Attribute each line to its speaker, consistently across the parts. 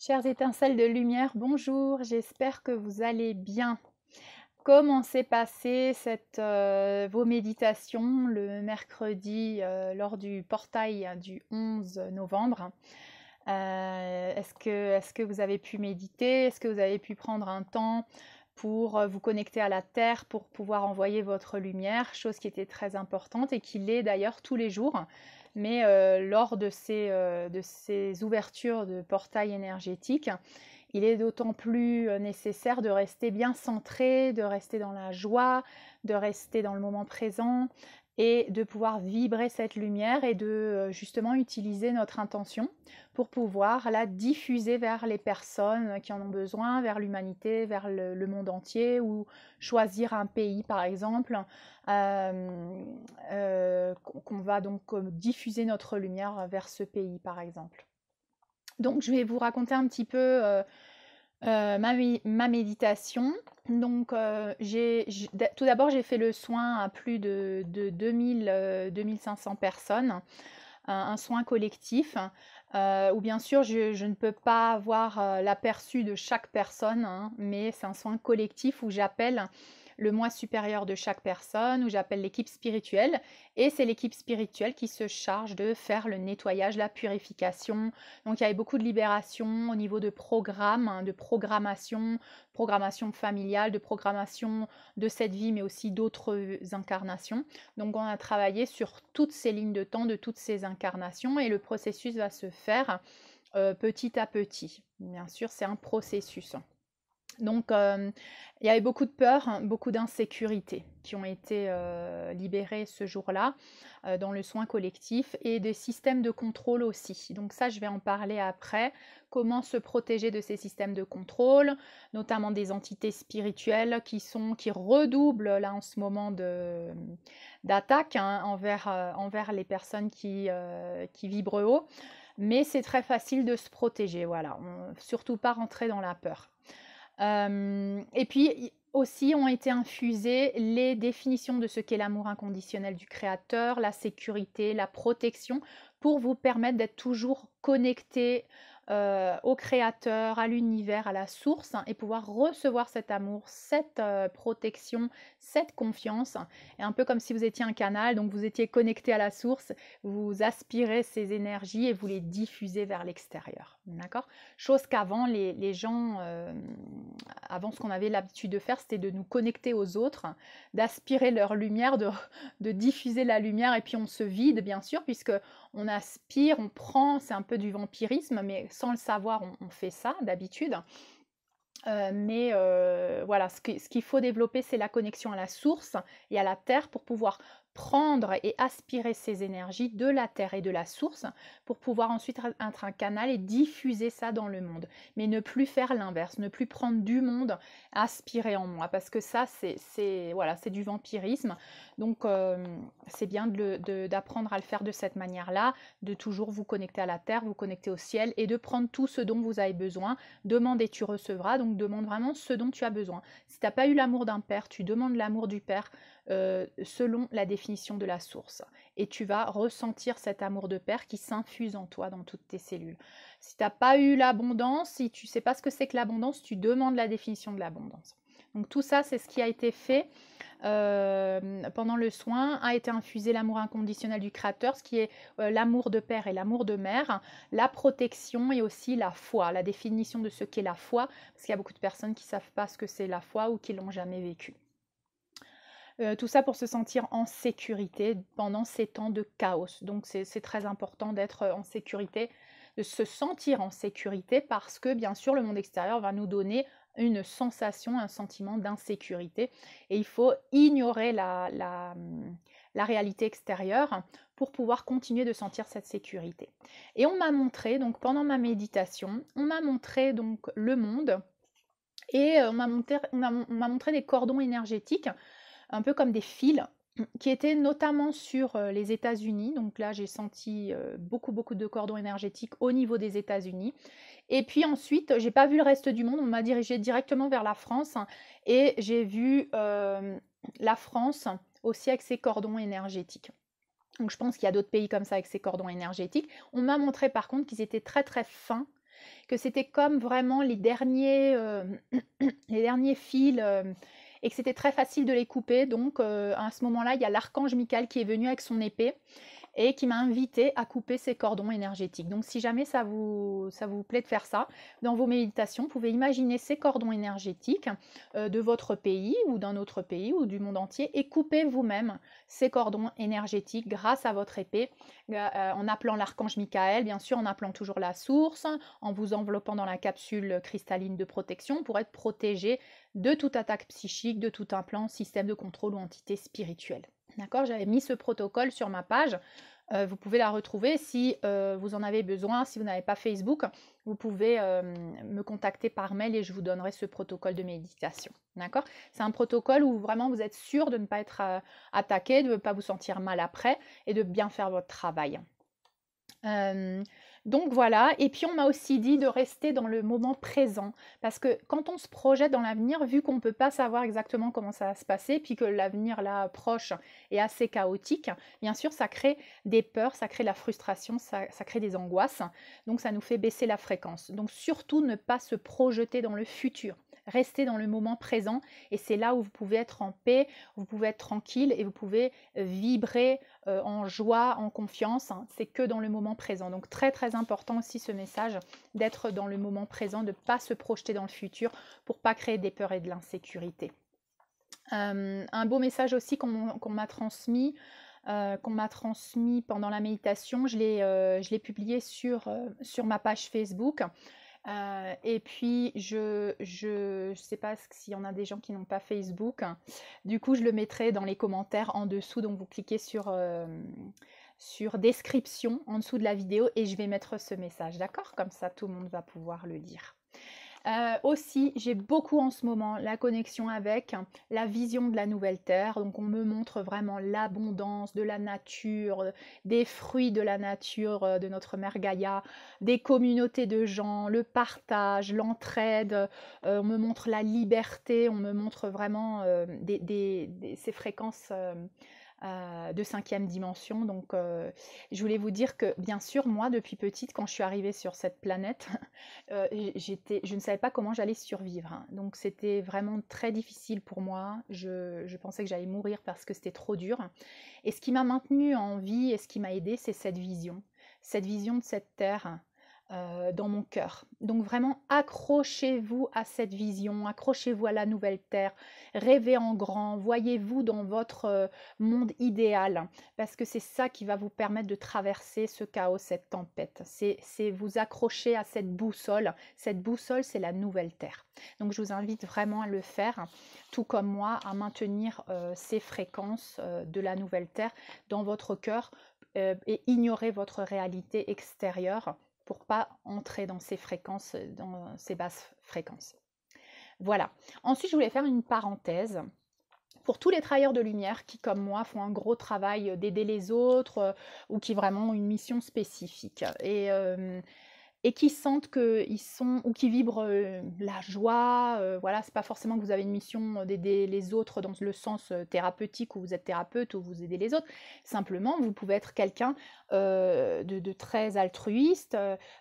Speaker 1: Chères étincelles de lumière, bonjour, j'espère que vous allez bien. Comment s'est passé vos méditations le mercredi lors du portail du 11 novembre? Est-ce que vous avez pu méditer? Est-ce que vous avez pu prendre un temps pour vous connecter à la Terre, pour pouvoir envoyer votre lumière, chose qui était très importante et qui l'est d'ailleurs tous les jours. Mais lors de ces ouvertures de portail énergétique, il est d'autant plus nécessaire de rester bien centré, de rester dans la joie, de rester dans le moment présent et de pouvoir vibrer cette lumière et de justement utiliser notre intention pour pouvoir la diffuser vers les personnes qui en ont besoin, vers l'humanité, vers le monde entier, ou choisir un pays par exemple, qu'on va donc diffuser notre lumière vers ce pays par exemple. Donc je vais vous raconter un petit peu ma méditation. Donc tout d'abord j'ai fait le soin à plus de 2500 personnes, un soin collectif, où bien sûr je ne peux pas avoir l'aperçu de chaque personne, hein, mais c'est un soin collectif où j'appelle le moi supérieur de chaque personne, où j'appelle l'équipe spirituelle, et c'est l'équipe spirituelle qui se charge de faire le nettoyage, la purification. Donc il y avait beaucoup de libération au niveau de programme, hein, de programmation, programmation familiale, de programmation de cette vie, mais aussi d'autres incarnations. Donc on a travaillé sur toutes ces lignes de temps de toutes ces incarnations et le processus va se faire petit à petit. Bien sûr, c'est un processus. Donc, il y avait beaucoup de peur, hein, beaucoup d'insécurité qui ont été libérées ce jour-là dans le soin collectif et des systèmes de contrôle aussi. Donc ça, je vais en parler après. Comment se protéger de ces systèmes de contrôle, notamment des entités spirituelles qui redoublent là en ce moment d'attaque, hein, envers les personnes qui vibrent haut. Mais c'est très facile de se protéger, voilà. Surtout pas rentrer dans la peur. Et puis aussi ont été infusées les définitions de ce qu'est l'amour inconditionnel du créateur, la sécurité, la protection, pour vous permettre d'être toujours connecté au créateur, à l'univers, à la source, hein, et pouvoir recevoir cet amour, cette protection, cette confiance. Et un peu comme si vous étiez un canal, donc vous étiez connecté à la source, vous aspirez ces énergies et vous les diffusez vers l'extérieur. D'accord? Chose qu'avant, les gens, avant, ce qu'on avait l'habitude de faire, c'était de nous connecter aux autres, d'aspirer leur lumière, de diffuser la lumière, et puis on se vide, bien sûr, puisque on aspire, on prend, c'est un peu du vampirisme, mais sans le savoir, on fait ça d'habitude. Mais voilà, ce qu'il faut développer, c'est la connexion à la source et à la terre pour pouvoir prendre et aspirer ces énergies de la terre et de la source pour pouvoir ensuite être un canal et diffuser ça dans le monde. Mais ne plus faire l'inverse, ne plus prendre du monde, aspirer en moi, parce que ça, voilà, c'est du vampirisme. Donc, c'est bien d'apprendre à le faire de cette manière-là, de toujours vous connecter à la terre, vous connecter au ciel et de prendre tout ce dont vous avez besoin. Demande et tu recevras, donc demande vraiment ce dont tu as besoin. Si tu n'as pas eu l'amour d'un père, tu demandes l'amour du père selon la définition de la source. Et tu vas ressentir cet amour de père qui s'infuse en toi dans toutes tes cellules. Si tu n'as pas eu l'abondance, si tu ne sais pas ce que c'est que l'abondance, tu demandes la définition de l'abondance. Donc tout ça, c'est ce qui a été fait pendant le soin, a été infusé l'amour inconditionnel du Créateur, ce qui est l'amour de père et l'amour de mère, la protection et aussi la foi, la définition de ce qu'est la foi, parce qu'il y a beaucoup de personnes qui ne savent pas ce que c'est la foi ou qui l'ont jamais vécu. Tout ça pour se sentir en sécurité pendant ces temps de chaos. Donc c'est très important d'être en sécurité, de se sentir en sécurité, parce que bien sûr le monde extérieur va nous donner une sensation, un sentiment d'insécurité, et il faut ignorer la réalité extérieure pour pouvoir continuer de sentir cette sécurité. Et on m'a montré, donc pendant ma méditation, on m'a montré donc le monde, et on m'a montré des cordons énergétiques un peu comme des fils qui étaient notamment sur les États-Unis. Donc là, j'ai senti beaucoup, beaucoup de cordons énergétiques au niveau des États-Unis. Et puis ensuite, j'ai pas vu le reste du monde. On m'a dirigé directement vers la France, hein, et j'ai vu la France aussi avec ses cordons énergétiques. Donc je pense qu'il y a d'autres pays comme ça avec ces cordons énergétiques. On m'a montré par contre qu'ils étaient très très fins que c'était comme vraiment les derniers fils, et que c'était très facile de les couper. Donc à ce moment-là, il y a l'archange Michael qui est venu avec son épée et qui m'a invité à couper ces cordons énergétiques. Donc si jamais ça vous plaît de faire ça, dans vos méditations, vous pouvez imaginer ces cordons énergétiques de votre pays ou d'un autre pays ou du monde entier et couper vous-même ces cordons énergétiques grâce à votre épée, en appelant l'archange Michael, bien sûr, en appelant toujours la source, en vous enveloppant dans la capsule cristalline de protection pour être protégé de toute attaque psychique, de tout implant, système de contrôle ou entité spirituelle. D'accord, j'avais mis ce protocole sur ma page. Vous pouvez la retrouver si vous en avez besoin. Si vous n'avez pas Facebook, vous pouvez me contacter par mail et je vous donnerai ce protocole de méditation. D'accord? C'est un protocole où vraiment vous êtes sûr de ne pas être attaqué, de ne pas vous sentir mal après et de bien faire votre travail. Donc voilà, et puis on m'a aussi dit de rester dans le moment présent, parce que quand on se projette dans l'avenir, vu qu'on ne peut pas savoir exactement comment ça va se passer, puis que l'avenir là proche est assez chaotique, bien sûr ça crée des peurs, ça crée de la frustration, ça crée des angoisses, donc ça nous fait baisser la fréquence. Donc surtout ne pas se projeter dans le futur. Restez dans le moment présent et c'est là où vous pouvez être en paix, vous pouvez être tranquille et vous pouvez vibrer en joie, en confiance. C'est que dans le moment présent. Donc très très important aussi ce message d'être dans le moment présent, de ne pas se projeter dans le futur pour pas créer des peurs et de l'insécurité. Un beau message aussi qu'on m'a transmis pendant la méditation, je l'ai publié sur ma page Facebook. Et puis, je sais pas s'il y en a des gens qui n'ont pas Facebook. Du coup, je le mettrai dans les commentaires en dessous. Donc, vous cliquez sur description en dessous de la vidéo et je vais mettre ce message. D'accord? Comme ça, tout le monde va pouvoir le lire. Aussi, j'ai beaucoup en ce moment la connexion avec la vision de la nouvelle terre. Donc, on me montre vraiment l'abondance de la nature, des fruits de la nature, de notre mère Gaïa, des communautés de gens, le partage, l'entraide. On me montre la liberté, on me montre vraiment ces fréquences de 5e dimension. Donc, je voulais vous dire que, bien sûr, moi, depuis petite, quand je suis arrivée sur cette planète, je ne savais pas comment j'allais survivre. Hein. Donc, c'était vraiment très difficile pour moi. Je pensais que j'allais mourir parce que c'était trop dur. Et ce qui m'a maintenue en vie et ce qui m'a aidée, c'est cette vision de cette terre dans mon cœur. Donc vraiment, accrochez-vous à cette vision, accrochez-vous à la nouvelle terre, rêvez en grand, voyez-vous dans votre monde idéal, parce que c'est ça qui va vous permettre de traverser ce chaos, cette tempête. C'est vous accrocher à cette boussole. Cette boussole, c'est la nouvelle terre. Donc je vous invite vraiment à le faire, tout comme moi, à maintenir ces fréquences de la nouvelle terre dans votre cœur et ignorer votre réalité extérieure pour pas entrer dans ces fréquences, dans ces basses fréquences. Voilà. Ensuite, je voulais faire une parenthèse pour tous les travailleurs de lumière qui, comme moi, font un gros travail d'aider les autres ou qui vraiment ont une mission spécifique. Et qui sentent qu'ils sont, ou qui vibrent la joie, voilà, c'est pas forcément que vous avez une mission d'aider les autres dans le sens thérapeutique où vous êtes thérapeute ou vous aidez les autres, simplement vous pouvez être quelqu'un de très altruiste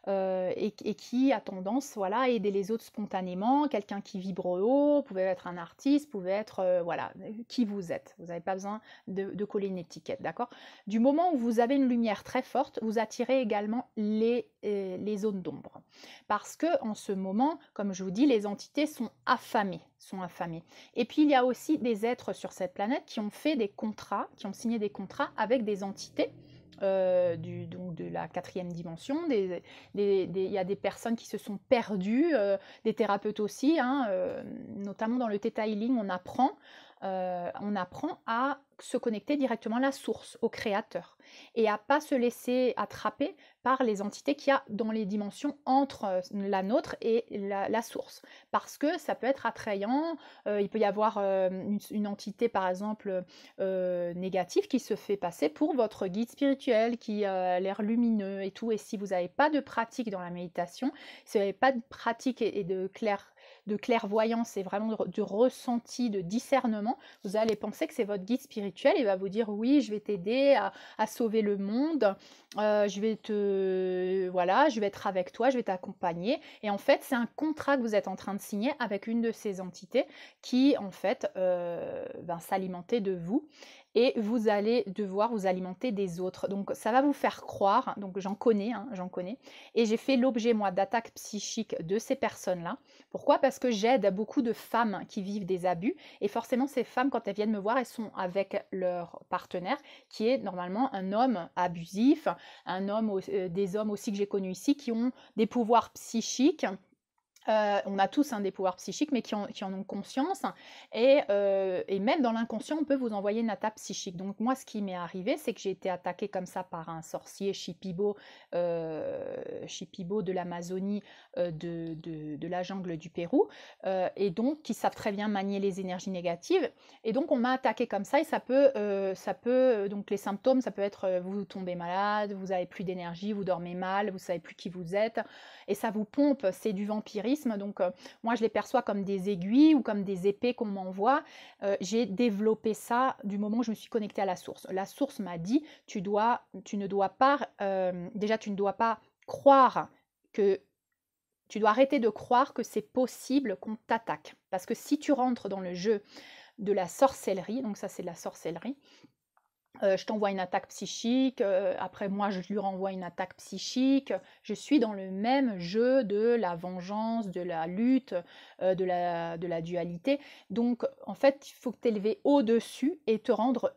Speaker 1: et qui a tendance, voilà, à aider les autres spontanément, quelqu'un qui vibre haut, vous pouvez être un artiste, vous pouvez être, voilà, qui vous êtes, vous n'avez pas besoin de coller une étiquette, d'accord? Du moment où vous avez une lumière très forte, vous attirez également les zones d'ombre. Parce que en ce moment, comme je vous dis, les entités sont affamées. Et puis il y a aussi des êtres sur cette planète qui ont fait des contrats, qui ont signé des contrats avec des entités donc de la 4e dimension. Il y a des personnes qui se sont perdues, des thérapeutes aussi, hein, notamment dans le Theta Healing, on apprend à se connecter directement à la source, au créateur, et à pas se laisser attraper par les entités qu'il y a dans les dimensions entre la nôtre et la source, parce que ça peut être attrayant, il peut y avoir une entité par exemple négative qui se fait passer pour votre guide spirituel, qui a l'air lumineux et tout, et si vous n'avez pas de pratique dans la méditation, si vous n'avez pas de pratique et de clairvoyance et vraiment de ressenti, de discernement, vous allez penser que c'est votre guide spirituel spirituel, il va vous dire oui, je vais t'aider à sauver le monde, voilà, je vais être avec toi, je vais t'accompagner. Et en fait, c'est un contrat que vous êtes en train de signer avec une de ces entités qui, en fait, va s'alimenter de vous et vous allez devoir vous alimenter des autres. Donc, ça va vous faire croire, donc j'en connais, hein, j'en connais, et j'ai fait l'objet, moi, d'attaques psychiques de ces personnes-là. Pourquoi? Parce que j'aide beaucoup de femmes qui vivent des abus, et forcément, ces femmes, quand elles viennent me voir, elles sont avec leur partenaire, qui est normalement un homme abusif, des hommes aussi que j'ai connus ici, qui ont des pouvoirs psychiques. On a tous des pouvoirs psychiques, mais qui en ont conscience. Et même dans l'inconscient, on peut vous envoyer une attaque psychique. Donc moi, ce qui m'est arrivé, c'est que j'ai été attaquée comme ça par un sorcier Shipibo de l'Amazonie, de la jungle du Pérou, et donc qui savent très bien manier les énergies négatives. Et donc on m'a attaqué comme ça, et donc les symptômes, ça peut être vous tombez malade, vous avez plus d'énergie, vous dormez mal, vous savez plus qui vous êtes, et ça vous pompe, c'est du vampirisme. Donc moi je les perçois comme des aiguilles ou comme des épées qu'on m'envoie. J'ai développé ça du moment où je me suis connectée à la source. La source m'a dit tu ne dois pas croire que tu dois arrêter de croire que c'est possible qu'on t'attaque. Parce que si tu rentres dans le jeu de la sorcellerie, donc ça c'est de la sorcellerie, je t'envoie une attaque psychique, après moi je lui renvoie une attaque psychique, je suis dans le même jeu de la vengeance, de la lutte, de la dualité. Donc en fait, il faut t'élever au-dessus et te rendre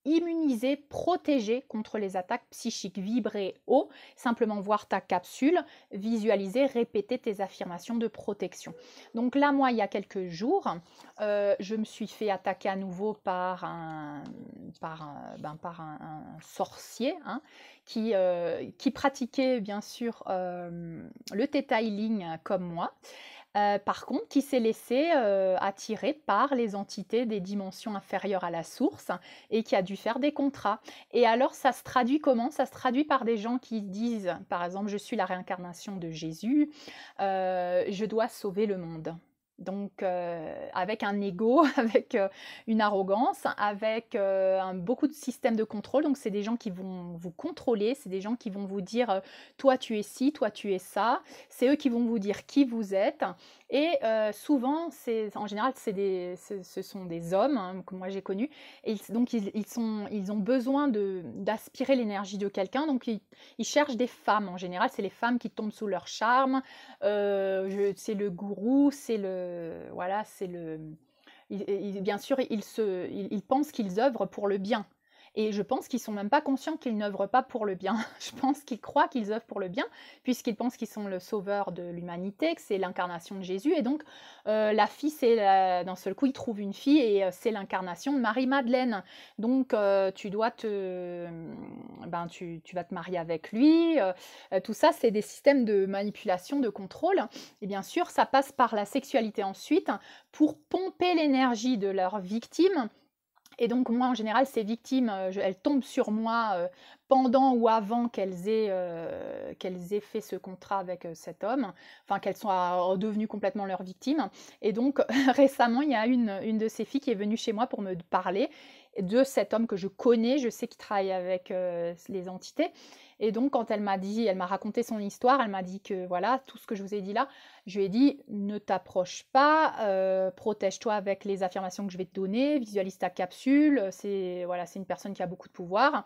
Speaker 1: immunisé, protégé contre les attaques psychiques, vibrer haut, simplement voir ta capsule, visualiser, répéter tes affirmations de protection. Donc là, moi, il y a quelques jours, je me suis fait attaquer à nouveau par un sorcier, hein, qui pratiquait bien sûr le Theta Healing comme moi. Par contre, qui s'est laissé attirer par les entités des dimensions inférieures à la source et qui a dû faire des contrats. Et alors, ça se traduit comment? Ça se traduit par des gens qui disent, par exemple, je suis la réincarnation de Jésus, je dois sauver le monde. Donc, avec un ego, avec une arrogance, avec beaucoup de systèmes de contrôle. Donc, c'est des gens qui vont vous contrôler, c'est des gens qui vont vous dire toi tu es ci, toi tu es ça. C'est eux qui vont vous dire qui vous êtes. Et souvent, en général, ce sont des hommes, hein, que moi j'ai connus. Et donc, ils ont besoin d'aspirer l'énergie de quelqu'un. Donc, ils cherchent des femmes. En général, c'est les femmes qui tombent sous leur charme. C'est le gourou, voilà, bien sûr, ils pensent qu'ils œuvrent pour le bien. Et je pense qu'ils ne sont même pas conscients qu'ils n'œuvrent pas pour le bien. Je pense qu'ils croient qu'ils œuvrent pour le bien, puisqu'ils pensent qu'ils sont le sauveur de l'humanité, que c'est l'incarnation de Jésus. Et donc, la fille, d'un seul coup, ils trouvent une fille et c'est l'incarnation de Marie-Madeleine. Donc, tu vas te marier avec lui. Tout ça, c'est des systèmes de manipulation, de contrôle. Et bien sûr, ça passe par la sexualité ensuite pour pomper l'énergie de leurs victimes. Et donc moi, en général, ces victimes, elles tombent sur moi pendant ou avant qu'elles aient fait ce contrat avec cet homme, enfin qu'elles soient devenues complètement leurs victimes. Et donc récemment, il y a une de ces filles qui est venue chez moi pour me parler de cet homme que je connais, je sais qu'il travaille avec les entités. Et donc quand elle m'a raconté son histoire, elle m'a dit que voilà, tout ce que je vous ai dit là, je lui ai dit ne t'approche pas, protège-toi avec les affirmations que je vais te donner, visualise ta capsule, c'est une personne qui a beaucoup de pouvoir.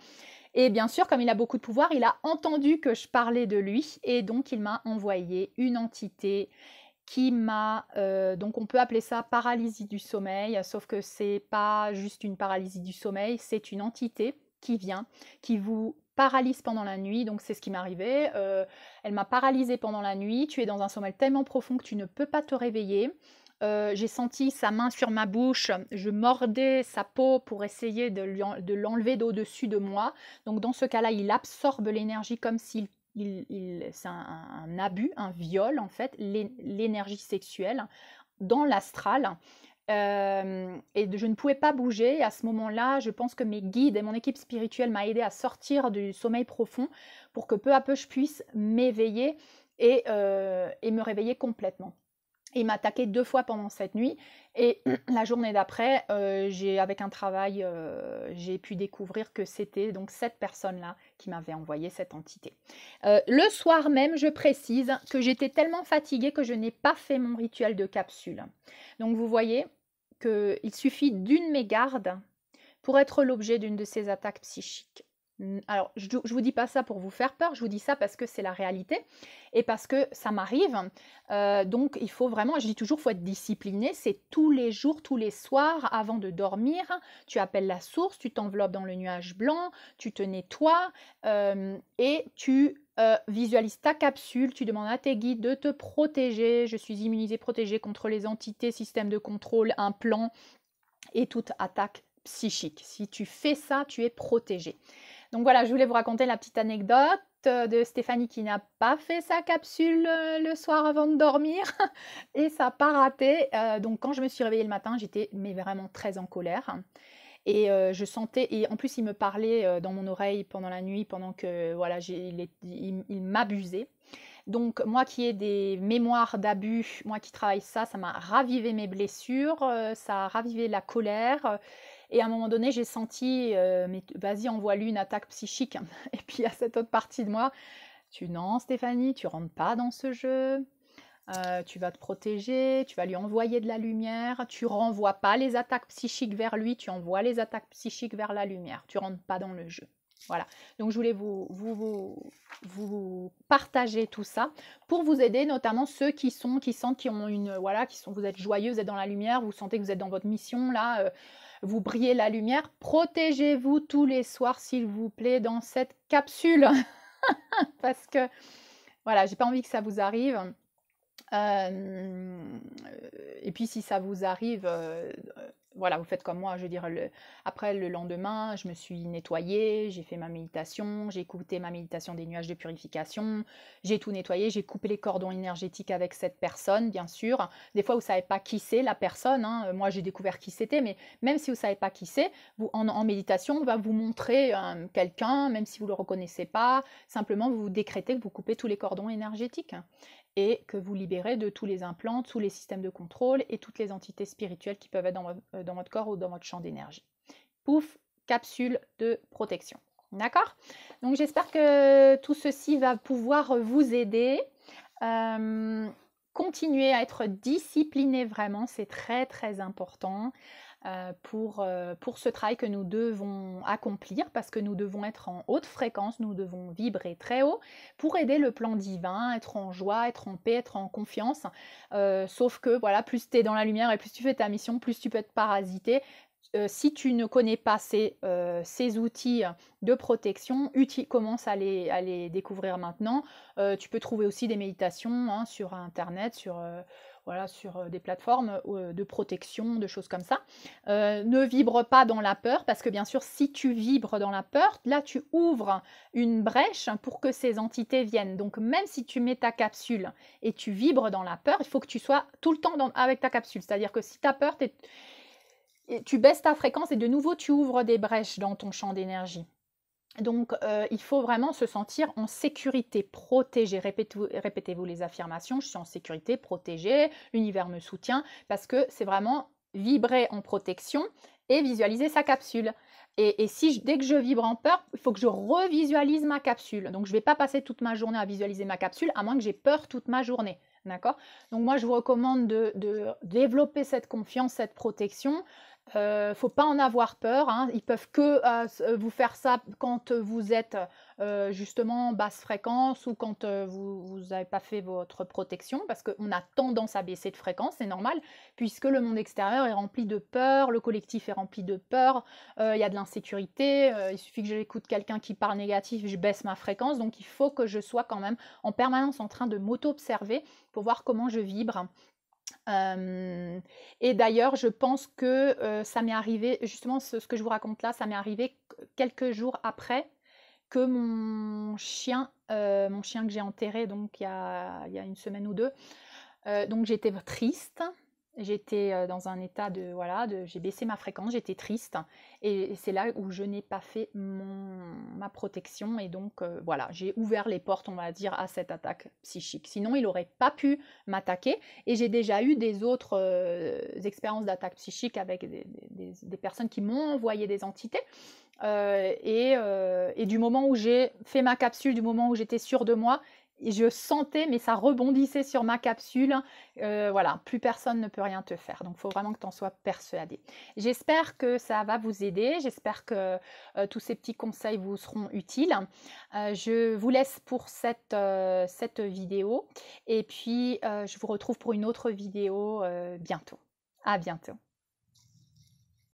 Speaker 1: Et bien sûr, comme il a beaucoup de pouvoir, il a entendu que je parlais de lui et donc il m'a envoyé une entité qui m'a, donc on peut appeler ça paralysie du sommeil, sauf que c'est pas juste une paralysie du sommeil, c'est une entité qui vient, qui vous paralyse pendant la nuit. Donc c'est ce qui m'est arrivé, elle m'a paralysée pendant la nuit, tu es dans un sommeil tellement profond que tu ne peux pas te réveiller. J'ai senti sa main sur ma bouche, je mordais sa peau pour essayer de l'enlever d'au-dessus de moi. Donc dans ce cas-là, il absorbe l'énergie comme s'il c'est un abus, un viol en fait, l'énergie sexuelle dans l'astral. Et je ne pouvais pas bouger. Et à ce moment-là, je pense que mes guides et mon équipe spirituelle m'a aidé à sortir du sommeil profond pour que peu à peu je puisse m'éveiller et me réveiller complètement. Et il m'a attaqué 2 fois pendant cette nuit et la journée d'après, avec un travail, j'ai pu découvrir que c'était donc cette personne-là qui m'avait envoyé cette entité. Le soir même, je précise que j'étais tellement fatiguée que je n'ai pas fait mon rituel de capsule. Donc vous voyez qu'il suffit d'une mégarde pour être l'objet d'une de ces attaques psychiques. Alors, je ne vous dis pas ça pour vous faire peur, je vous dis ça parce que c'est la réalité et parce que ça m'arrive. Donc, il faut vraiment, je dis toujours, il faut être discipliné. C'est tous les jours, tous les soirs, avant de dormir. Tu appelles la source, tu t'enveloppes dans le nuage blanc, tu te nettoies et tu visualises ta capsule. Tu demandes à tes guides de te protéger. Je suis immunisée, protégée contre les entités, système de contrôle, implants et toute attaque psychique. Si tu fais ça, tu es protégé. Donc voilà, je voulais vous raconter la petite anecdote de Stéphanie qui n'a pas fait sa capsule le soir avant de dormir et ça n'a pas raté. Donc quand je me suis réveillée le matin, j'étais mais vraiment très en colère. Et je sentais, et en plus il me parlait dans mon oreille pendant la nuit, pendant que voilà, il m'abusait. Donc moi qui ai des mémoires d'abus, moi qui travaille ça, ça m'a ravivé mes blessures, ça a ravivé la colère. Et à un moment donné, j'ai senti, mais vas-y, envoie-lui une attaque psychique. Et puis à cette autre partie de moi, non Stéphanie, tu rentres pas dans ce jeu. Tu vas te protéger, tu vas lui envoyer de la lumière, tu renvoies pas les attaques psychiques vers lui, tu envoies les attaques psychiques vers la lumière, tu rentres pas dans le jeu. Voilà, donc je voulais vous partager tout ça pour vous aider, notamment ceux qui sentent, qui ont une, voilà, vous êtes joyeux, vous êtes dans la lumière, vous sentez que vous êtes dans votre mission, là, vous brillez la lumière. Protégez-vous tous les soirs, s'il vous plaît, dans cette capsule, parce que, voilà, j'ai pas envie que ça vous arrive. Et puis si ça vous arrive, voilà, vous faites comme moi, je veux dire, après le lendemain, je me suis nettoyée, j'ai fait ma méditation, j'ai écouté ma méditation des nuages de purification, j'ai tout nettoyé, j'ai coupé les cordons énergétiques avec cette personne, bien sûr. Des fois, vous ne savez pas qui c'est la personne, hein. Moi, j'ai découvert qui c'était, mais même si vous ne savez pas qui c'est, en méditation, on va vous montrer quelqu'un, même si vous ne le reconnaissez pas, simplement vous décrétez que vous coupez tous les cordons énergétiques et que vous libérez de tous les implants, tous les systèmes de contrôle et toutes les entités spirituelles qui peuvent être dans votre corps ou dans votre champ d'énergie. Pouf, capsule de protection. D'accord? Donc j'espère que tout ceci va pouvoir vous aider. Continuez à être discipliné vraiment, c'est très très important. Pour ce travail que nous devons accomplir, parce que nous devons être en haute fréquence, nous devons vibrer très haut pour aider le plan divin, être en joie, être en paix, être en confiance. Sauf que voilà, plus tu es dans la lumière et plus tu fais ta mission, plus tu peux être parasité. Si tu ne connais pas ces outils de protection, commence à les découvrir maintenant. Tu peux trouver aussi des méditations hein, sur Internet, voilà, sur des plateformes de protection, de choses comme ça. Ne vibre pas dans la peur, parce que bien sûr, si tu vibres dans la peur, là, tu ouvres une brèche pour que ces entités viennent. Donc, même si tu mets ta capsule et tu vibres dans la peur, il faut que tu sois tout le temps avec ta capsule. C'est-à-dire que si tu as peur, tu baisses ta fréquence et de nouveau, tu ouvres des brèches dans ton champ d'énergie. Donc, il faut vraiment se sentir en sécurité, protégé. Répétez-vous les affirmations, je suis en sécurité, protégé, l'univers me soutient, parce que c'est vraiment vibrer en protection et visualiser sa capsule. Et dès que je vibre en peur, il faut que je revisualise ma capsule. Donc, je ne vais pas passer toute ma journée à visualiser ma capsule, à moins que j'ai peur toute ma journée. D'accord? Donc, moi, je vous recommande de développer cette confiance, cette protection. Faut pas en avoir peur, hein. Ils peuvent que vous faire ça quand vous êtes justement basse fréquence ou quand vous n'avez pas fait votre protection, parce qu'on a tendance à baisser de fréquence, c'est normal, puisque le monde extérieur est rempli de peur, le collectif est rempli de peur, il y a de l'insécurité, il suffit que j'écoute quelqu'un qui parle négatif, je baisse ma fréquence, donc il faut que je sois quand même en permanence en train de m'auto-observer pour voir comment je vibre. Et d'ailleurs, je pense que ça m'est arrivé, justement ce que je vous raconte là, ça m'est arrivé quelques jours après que mon chien que j'ai enterré donc il y a une semaine ou deux, donc j'étais triste, J'étais dans un état de, voilà, j'ai baissé ma fréquence, j'étais triste. Et c'est là où je n'ai pas fait ma protection. Et donc, voilà, j'ai ouvert les portes, on va dire, à cette attaque psychique. Sinon, il n'aurait pas pu m'attaquer. Et j'ai déjà eu des autres expériences d'attaque psychique avec des personnes qui m'ont envoyé des entités. Et du moment où j'ai fait ma capsule, du moment où j'étais sûre de moi, et je sentais, mais ça rebondissait sur ma capsule. Voilà, plus personne ne peut rien te faire. Donc, il faut vraiment que tu en sois persuadé. J'espère que ça va vous aider. J'espère que tous ces petits conseils vous seront utiles. Je vous laisse pour cette vidéo. Et puis, je vous retrouve pour une autre vidéo bientôt. À bientôt.